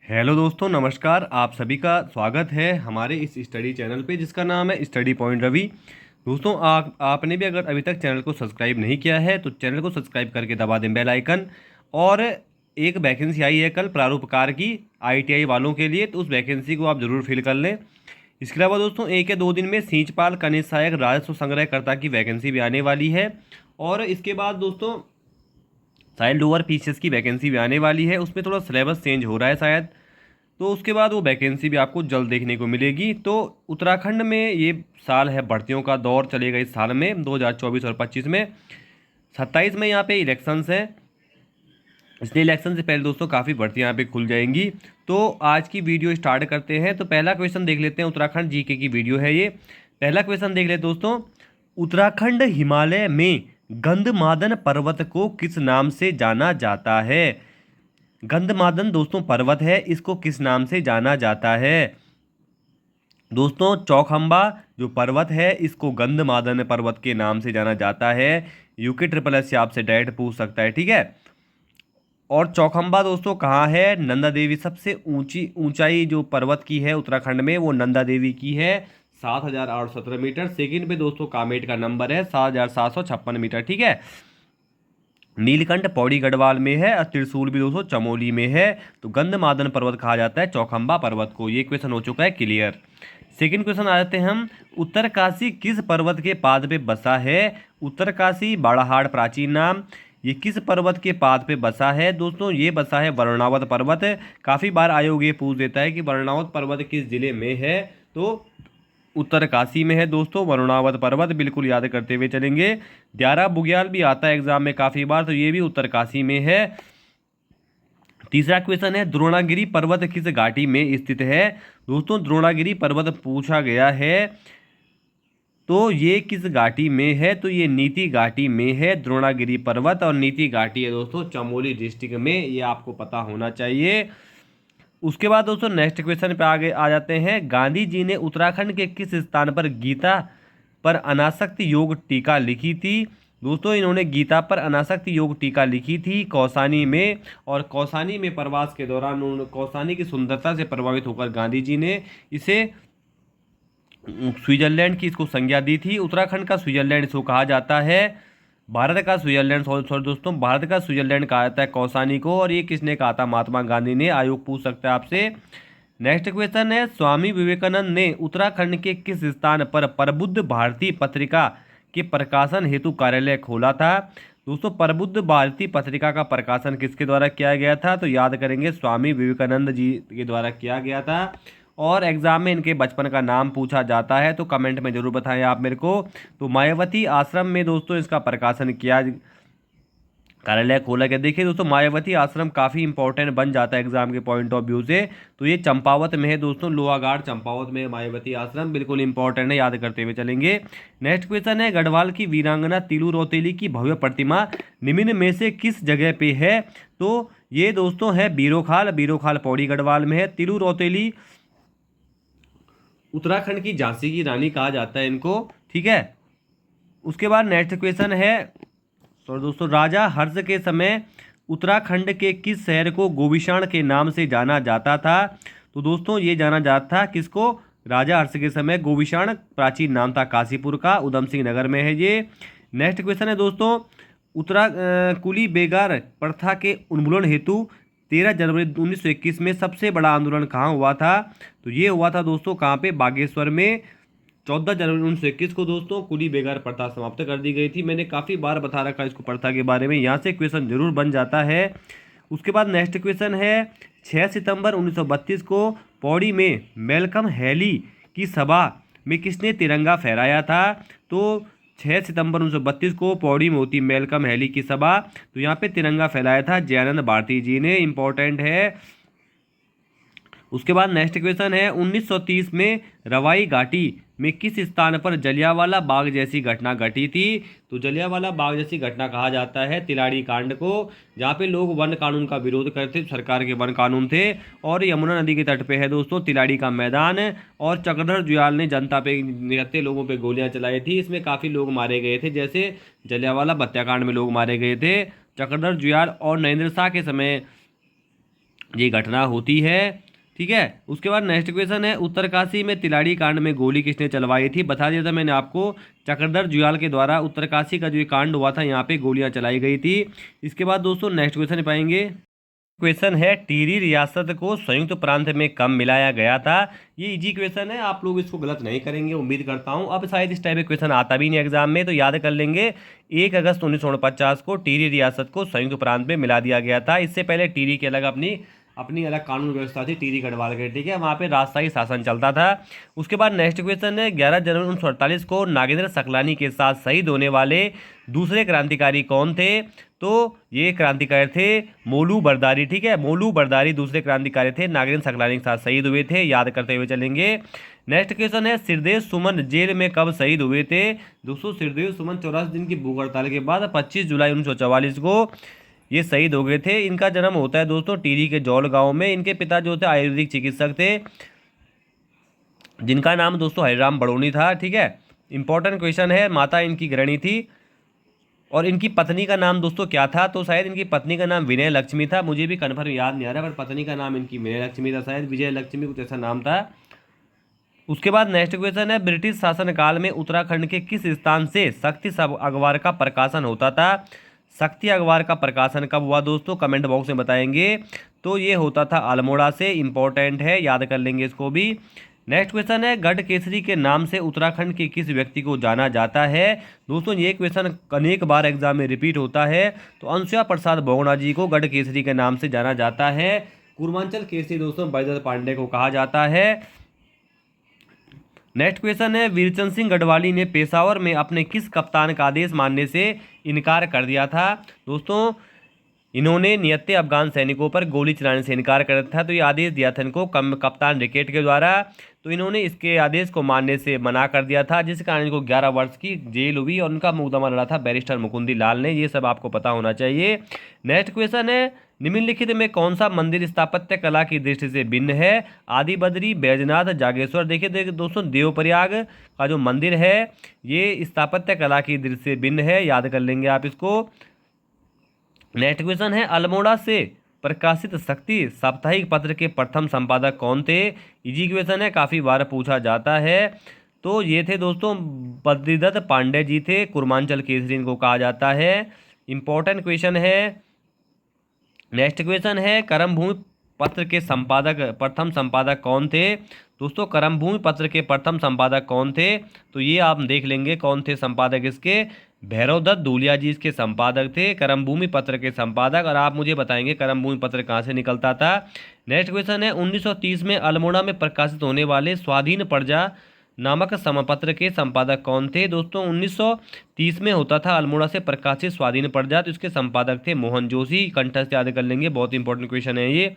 Hello दोस्तों, नमस्कार। आप सभी का स्वागत है हमारे इस स्टडी चैनल पे जिसका नाम है स्टडी पॉइंट रवि। दोस्तों, आपने भी अगर अभी तक चैनल को सब्सक्राइब नहीं किया है तो चैनल को सब्सक्राइब करके दबा दें बेल आइकन। और एक वैकेंसी आई है कल प्रारूपकार की आईटीआई वालों के लिए, तो उस वैकेंसी को आप जरूर फिल कर लें। इसके अलावा दोस्तों, एक या दो दिन में सींचपाल कनिष्ठ सहायक राजस्व संग्रहकर्ता की वैकेंसी भी आने वाली है। और इसके बाद दोस्तों, चाइल्ड ओवर पीसीएस की वैकेंसी भी आने वाली है। उसमें थोड़ा सिलेबस चेंज हो रहा है शायद, तो उसके बाद वो वैकेंसी भी आपको जल्द देखने को मिलेगी। तो उत्तराखंड में ये साल है, भर्तियों का दौर चलेगा इस साल में 2024 और 25 में। 27 में यहाँ पे इलेक्शंस हैं, इसलिए इलेक्शन से पहले दोस्तों काफ़ी भर्तियाँ यहाँ पे खुल जाएंगी। तो आज की वीडियो स्टार्ट करते हैं। तो पहला क्वेश्चन देख लेते हैं, उत्तराखंड जीके की वीडियो है ये। पहला क्वेश्चन देख लेते दोस्तों, उत्तराखंड हिमालय में गंधमादन पर्वत को किस नाम से जाना जाता है? गंधमादन दोस्तों पर्वत है, इसको किस नाम से जाना जाता है? दोस्तों, चौखंबा जो पर्वत है इसको गंधमादन पर्वत के नाम से जाना जाता है। यूके ट्रिपल एस से आपसे डायरेक्ट पूछ सकता है, ठीक है। और चौखंबा दोस्तों कहाँ है? नंदा देवी, सबसे ऊंचाई जो पर्वत की है उत्तराखंड में वो नंदा देवी की है, 7,817 मीटर। सेकंड पे दोस्तों कामेट का नंबर है 7,756 मीटर, ठीक है। नीलकंठ पौड़ी गढ़वाल में है और त्रिशूल भी दोस्तों चमोली में है। तो गंधमादन पर्वत कहा जाता है चौखंबा पर्वत को। ये क्वेश्चन हो चुका है क्लियर। सेकंड क्वेश्चन आ जाते हैं हम, उत्तरकाशी किस पर्वत के पाद पे बसा है? उत्तरकाशी बाड़ाहाड़ प्राचीन नाम, ये किस पर्वत के पाद पे बसा है? दोस्तों ये बसा है वरुणावत पर्वत। काफ़ी बार आयोग ये पूछ देता है कि वरुणावत पर्वत किस जिले में है, तो उत्तरकाशी में है दोस्तों वरुणावत पर्वत, बिल्कुल याद करते हुए चलेंगे। द्यारा बुग्याल भी आता है एग्जाम में काफ़ी बार, तो ये भी उत्तरकाशी में है। तीसरा क्वेश्चन है, द्रोणागिरी पर्वत किस घाटी में स्थित है? दोस्तों द्रोणागिरी पर्वत पूछा गया है, तो ये किस घाटी में है? तो ये नीति घाटी में है द्रोणागिरी पर्वत, और नीति घाटी है दोस्तों चमोली डिस्ट्रिक्ट में, ये आपको पता होना चाहिए। उसके बाद दोस्तों नेक्स्ट क्वेश्चन पे आगे आ जाते हैं, गांधी जी ने उत्तराखंड के किस स्थान पर गीता पर अनासक्ति योग टीका लिखी थी? दोस्तों इन्होंने गीता पर अनासक्ति योग टीका लिखी थी कौसानी में। और कौसानी में प्रवास के दौरान कौसानी की सुंदरता से प्रभावित होकर गांधी जी ने इसे स्विट्जरलैंड की इसको संज्ञा दी थी। उत्तराखंड का स्विट्जरलैंड इसको कहा जाता है। भारत का स्विट्जरलैंड, सॉरी दोस्तों, भारत का स्विट्जरलैंड कहा जाता है कौसानी को। और ये किसने कहा था? महात्मा गांधी ने। आयोग पूछ सकता है आपसे। नेक्स्ट क्वेश्चन है, स्वामी विवेकानंद ने उत्तराखंड के किस स्थान पर प्रबुद्ध भारती पत्रिका के प्रकाशन हेतु कार्यालय खोला था? दोस्तों प्रबुद्ध भारती पत्रिका का प्रकाशन किसके द्वारा किया गया था? तो याद करेंगे स्वामी विवेकानंद जी के द्वारा किया गया था। और एग्जाम में इनके बचपन का नाम पूछा जाता है, तो कमेंट में जरूर बताएं आप मेरे को। तो मायावती आश्रम में दोस्तों इसका प्रकाशन किया, कार्यालय खोला गया। देखिए दोस्तों, मायावती आश्रम काफ़ी इंपॉर्टेंट बन जाता है एग्जाम के पॉइंट ऑफ व्यू से। तो ये चंपावत में है दोस्तों, लोहागाड़ चंपावत में मायावती आश्रम, बिल्कुल इंपॉर्टेंट है, याद करते हुए चलेंगे। नेक्स्ट क्वेश्चन है, गढ़वाल की वीरांगना तिलू रौतेली की भव्य प्रतिमा निम्न में से किस जगह पे है? तो ये दोस्तों है बीरोखाल, बीरोखाल पौड़ी गढ़वाल में है। तिलू रौतेली उत्तराखंड की झांसी की रानी कहा जाता है इनको, ठीक है। उसके बाद नेक्स्ट क्वेश्चन है, तो दोस्तों राजा हर्ष के समय उत्तराखंड के किस शहर को गोविशाण के नाम से जाना जाता था? तो दोस्तों ये जाना जाता था किसको? राजा हर्ष के समय गोविशाण प्राचीन नाम था काशीपुर का, उधम सिंह नगर में है ये। नेक्स्ट क्वेश्चन है दोस्तों, कुली बेगार प्रथा के उन्मूलन हेतु 13 जनवरी 1921 में सबसे बड़ा आंदोलन कहाँ हुआ था? तो ये हुआ था दोस्तों कहाँ पे? बागेश्वर में। 14 जनवरी 1921 को दोस्तों कुली बेगार प्रथा समाप्त कर दी गई थी। मैंने काफ़ी बार बता रखा है इसको प्रथा के बारे में, यहाँ से क्वेश्चन जरूर बन जाता है। उसके बाद नेक्स्ट क्वेश्चन है, 6 सितंबर 1932 को पौड़ी में मेलकम हैली की सभा में किसने तिरंगा फहराया था? तो 6 सितंबर 1932 को पौड़ी में होती मेलकम हैली की सभा, तो यहाँ पे तिरंगा फहराया था जयानंद भारती जी ने, इंपॉर्टेंट है। उसके बाद नेक्स्ट क्वेश्चन है, 1930 में रवाई घाटी में किस स्थान पर जलियांवाला बाग जैसी घटना घटी थी? तो जलियांवाला बाग जैसी घटना कहा जाता है तिलाड़ी कांड को, जहाँ पे लोग वन कानून का विरोध करते, सरकार के वन कानून थे। और यमुना नदी के तट पे है दोस्तों तिलाड़ी का मैदान। और चक्रधर जुयाल ने जनता पे, निहत्थे लोगों पे गोलियां चलाई थी, इसमें काफ़ी लोग मारे गए थे, जैसे जलियांवाला हत्याकांड में लोग मारे गए थे। चक्रधर जुयाल और नरेंद्र शाह के समय ये घटना होती है। ठीक है, उसके बाद नेक्स्ट क्वेश्चन है, उत्तरकाशी में तिलाड़ी कांड में गोली किसने चलवाई थी? बता दिया था मैंने आपको, चक्रधर जुयाल के द्वारा उत्तरकाशी का जो ये कांड हुआ था यहाँ पे गोलियां चलाई गई थी। इसके बाद दोस्तों नेक्स्ट क्वेश्चन पाएंगे, क्वेश्चन है टिहरी रियासत को संयुक्त प्रांत में कब मिलाया गया था? ये इजी क्वेश्चन है, आप लोग इसको गलत नहीं करेंगे उम्मीद करता हूँ। अब शायद इस टाइप का क्वेश्चन आता भी नहीं एग्जाम में, तो याद कर लेंगे 1 अगस्त 1949 को टिहरी रियासत को संयुक्त प्रांत में मिला दिया गया था। इससे पहले टिहरी की अलग अपनी अपनी अलग कानून व्यवस्था थी टिहरी गढ़वाल के, ठीक है, वहाँ पे राजशाही शासन चलता था। उसके बाद नेक्स्ट क्वेश्चन है, 11 जनवरी 1948 को नागेंद्र सकलानी के साथ शहीद होने वाले दूसरे क्रांतिकारी कौन थे? तो ये क्रांतिकारी थे मोलू बरदारी। ठीक है, मोलू बरदारी दूसरे क्रांतिकारी थे, नागेंद्र सकलानी के साथ शहीद हुए थे, याद करते हुए चलेंगे। नेक्स्ट क्वेश्चन है, सिरदेव सुमन जेल में कब शहीद हुए थे? दोस्तों सिरदेव सुमन 84 दिन की भूख हड़ताल के बाद 25 जुलाई 1944 को ये शहीद हो गए थे। इनका जन्म होता है दोस्तों टिहरी के जौल गांव में। इनके पिता जो थे आयुर्वेदिक चिकित्सक थे, जिनका नाम दोस्तों हरिराम बड़ोनी था। ठीक है, इंपॉर्टेंट क्वेश्चन है, माता इनकी गृहिणी थी और इनकी पत्नी का नाम दोस्तों क्या था? तो शायद इनकी पत्नी का नाम विनय लक्ष्मी था, मुझे भी कन्फर्म याद नहीं आ रहा, पर पत्नी का नाम इनकी विनय लक्ष्मी था, शायद विजय लक्ष्मी कुछ ऐसा नाम था। उसके बाद नेक्स्ट क्वेश्चन है, ब्रिटिश शासनकाल में उत्तराखंड के किस स्थान से शक्ति अखबार का प्रकाशन होता था? शक्ति अखबार का प्रकाशन कब हुआ दोस्तों? कमेंट बॉक्स में बताएंगे। तो ये होता था अल्मोड़ा से, इंपॉर्टेंट है, याद कर लेंगे इसको भी। नेक्स्ट क्वेश्चन है, गढ़ केसरी के नाम से उत्तराखंड के किस व्यक्ति को जाना जाता है? दोस्तों ये क्वेश्चन अनेक बार एग्जाम में रिपीट होता है, तो अंशुया प्रसाद बहुगुणा जी को गढ़ केसरी के नाम से जाना जाता है। पूर्वांचल केसरी दोस्तों बैजनाथ पांडे को कहा जाता है। नेक्स्ट क्वेश्चन है, वीरचंद सिंह गढ़वाली ने पेशावर में अपने किस कप्तान का आदेश मानने से इनकार कर दिया था? दोस्तों इन्होंने नियत्ते अफगान सैनिकों पर गोली चलाने से इनकार कर दिया था, तो ये आदेश दिया था इनको कप्तान रिकेट के द्वारा, तो इन्होंने इसके आदेश को मानने से मना कर दिया था, जिस कारण इनको 11 वर्ष की जेल हुई और उनका मुकदमा लड़ा था बैरिस्टर मुकुंदी लाल ने। ये सब आपको पता होना चाहिए। नेक्स्ट क्वेश्चन है, निम्नलिखित में कौन सा मंदिर स्थापत्य कला की दृष्टि से भिन्न है? आदि बद्री, बैजनाथ, जागेश्वर। देखिए दोस्तों देवप्रयाग का जो मंदिर है ये स्थापत्य कला की दृष्टि से भिन्न है, याद कर लेंगे आप इसको। नेक्स्ट क्वेश्चन है, अल्मोड़ा से प्रकाशित शक्ति साप्ताहिक पत्र के प्रथम संपादक कौन थे? इजी क्वेश्चन है, काफ़ी बार पूछा जाता है। तो ये थे दोस्तों बद्रीदत्त पांडे जी थे, कुर्मांचल केसरी इनको कहा जाता है, इंपॉर्टेंट क्वेश्चन है। नेक्स्ट क्वेश्चन है, कर्मभूमि पत्र के संपादक प्रथम संपादक कौन थे? दोस्तों कर्मभूमि पत्र के प्रथम संपादक कौन थे? तो ये आप देख लेंगे कौन थे संपादक इसके, भैरवदत्त धूलिया जी इसके संपादक थे, कर्मभूमि पत्र के संपादक। और आप मुझे बताएंगे कर्मभूमि पत्र कहाँ से निकलता था। नेक्स्ट क्वेश्चन है, 1930 में अल्मोड़ा में प्रकाशित होने वाले स्वाधीन प्रजा नामक समपत्र के संपादक कौन थे? दोस्तों 1930 में होता था अल्मोड़ा से प्रकाशित स्वाधीन प्रजा, तो इसके संपादक थे मोहन जोशी, कंठस्थ याद कर लेंगे, बहुत इंपॉर्टेंट क्वेश्चन है ये।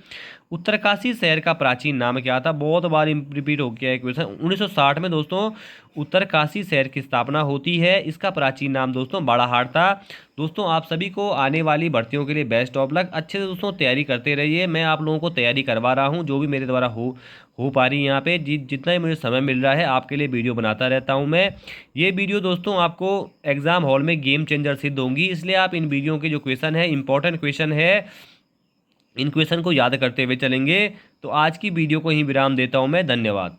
उत्तरकाशी शहर का प्राचीन नाम क्या था? बहुत बार रिपीट हो गया है क्वेश्चन। 1960 में दोस्तों उत्तरकाशी शहर की स्थापना होती है, इसका प्राचीन नाम दोस्तों बाड़ाहाट था। दोस्तों आप सभी को आने वाली भर्तियों के लिए बेस्ट ऑफ लक, अच्छे से दोस्तों तैयारी करते रहिए, मैं आप लोगों को तैयारी करवा रहा हूँ जो भी मेरे द्वारा हो पा रही है यहाँ पे, जितना ही मुझे समय मिल रहा है आपके लिए वीडियो बनाता रहता हूँ मैं। ये वीडियो दोस्तों आपको एग्जाम हॉल में गेम चेंजर सिद्ध होंगी, इसलिए आप इन वीडियो के जो क्वेश्चन है इंपॉर्टेंट क्वेश्चन है, इन क्वेश्चन को याद करते हुए चलेंगे। तो आज की वीडियो को ही विराम देता हूँ मैं, धन्यवाद।